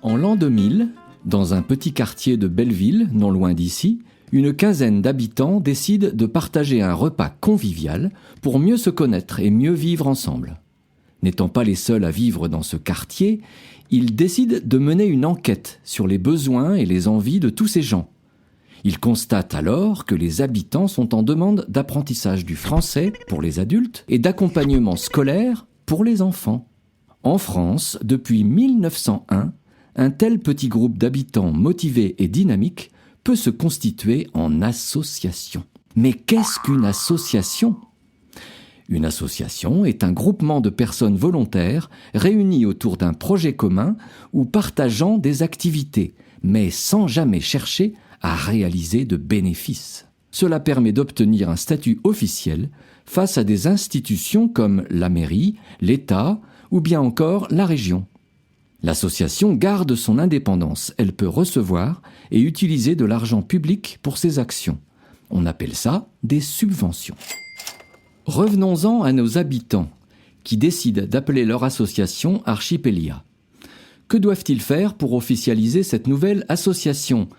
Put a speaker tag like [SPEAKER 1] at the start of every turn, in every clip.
[SPEAKER 1] En l'an 2000, dans un petit quartier de Belleville, non loin d'ici, une quinzaine d'habitants décident de partager un repas convivial pour mieux se connaître et mieux vivre ensemble. N'étant pas les seuls à vivre dans ce quartier, ils décident de mener une enquête sur les besoins et les envies de tous ces gens. Ils constatent alors que les habitants sont en demande d'apprentissage du français pour les adultes et d'accompagnement scolaire pour les enfants. En France, depuis 1901, un tel petit groupe d'habitants motivés et dynamiques peut se constituer en association. Mais qu'est-ce qu'une association ? Une association est un groupement de personnes volontaires réunies autour d'un projet commun ou partageant des activités, mais sans jamais chercher à réaliser de bénéfices. Cela permet d'obtenir un statut officiel face à des institutions comme la mairie, l'État ou bien encore la région. L'association garde son indépendance, elle peut recevoir et utiliser de l'argent public pour ses actions. On appelle ça des subventions. Revenons-en à nos habitants, qui décident d'appeler leur association Archipélia. Que doivent-ils faire pour officialiser cette nouvelle association ?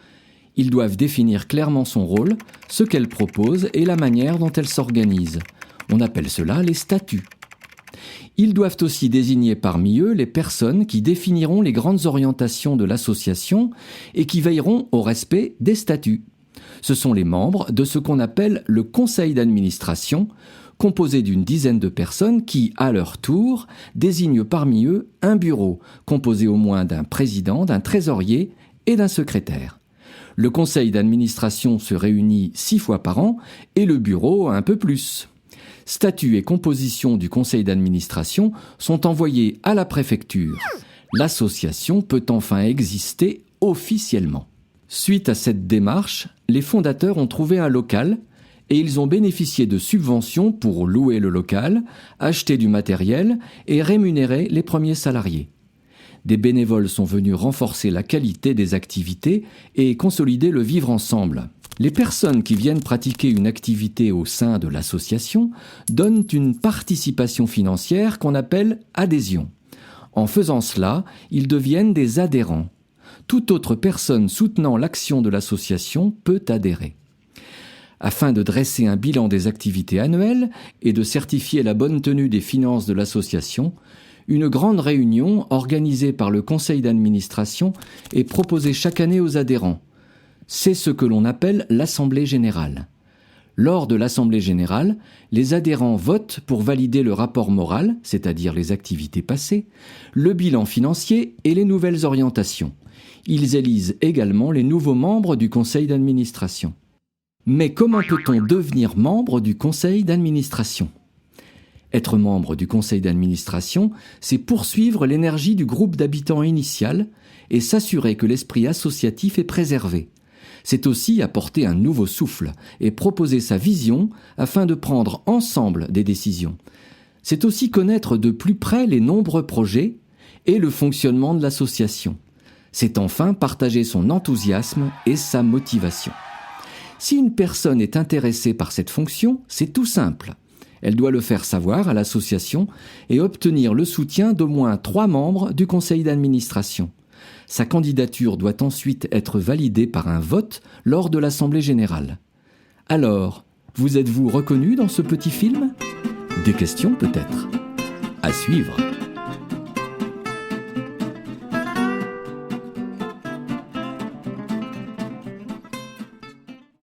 [SPEAKER 1] Ils doivent définir clairement son rôle, ce qu'elle propose et la manière dont elle s'organise. On appelle cela les statuts. Ils doivent aussi désigner parmi eux les personnes qui définiront les grandes orientations de l'association et qui veilleront au respect des statuts. Ce sont les membres de ce qu'on appelle le conseil d'administration, composé d'une dizaine de personnes qui, à leur tour, désignent parmi eux un bureau, composé au moins d'un président, d'un trésorier et d'un secrétaire. Le conseil d'administration se réunit 6 fois par an et le bureau un peu plus. Statuts et composition du conseil d'administration sont envoyés à la préfecture. L'association peut enfin exister officiellement. Suite à cette démarche, les fondateurs ont trouvé un local et ils ont bénéficié de subventions pour louer le local, acheter du matériel et rémunérer les premiers salariés. Des bénévoles sont venus renforcer la qualité des activités et consolider le vivre ensemble. Les personnes qui viennent pratiquer une activité au sein de l'association donnent une participation financière qu'on appelle adhésion. En faisant cela, ils deviennent des adhérents. Toute autre personne soutenant l'action de l'association peut adhérer. Afin de dresser un bilan des activités annuelles et de certifier la bonne tenue des finances de l'association, une grande réunion organisée par le conseil d'administration est proposée chaque année aux adhérents. C'est ce que l'on appelle l'Assemblée générale. Lors de l'Assemblée générale, les adhérents votent pour valider le rapport moral, c'est-à-dire les activités passées, le bilan financier et les nouvelles orientations. Ils élisent également les nouveaux membres du conseil d'administration. Mais comment peut-on devenir membre du conseil d'administration ? Être membre du conseil d'administration, c'est poursuivre l'énergie du groupe d'habitants initial et s'assurer que l'esprit associatif est préservé. C'est aussi apporter un nouveau souffle et proposer sa vision afin de prendre ensemble des décisions. C'est aussi connaître de plus près les nombreux projets et le fonctionnement de l'association. C'est enfin partager son enthousiasme et sa motivation. Si une personne est intéressée par cette fonction, c'est tout simple. Elle doit le faire savoir à l'association et obtenir le soutien d'au moins 3 membres du conseil d'administration. Sa candidature doit ensuite être validée par un vote lors de l'Assemblée générale. Alors, vous êtes-vous reconnu dans ce petit film ? Des questions peut-être ? À suivre.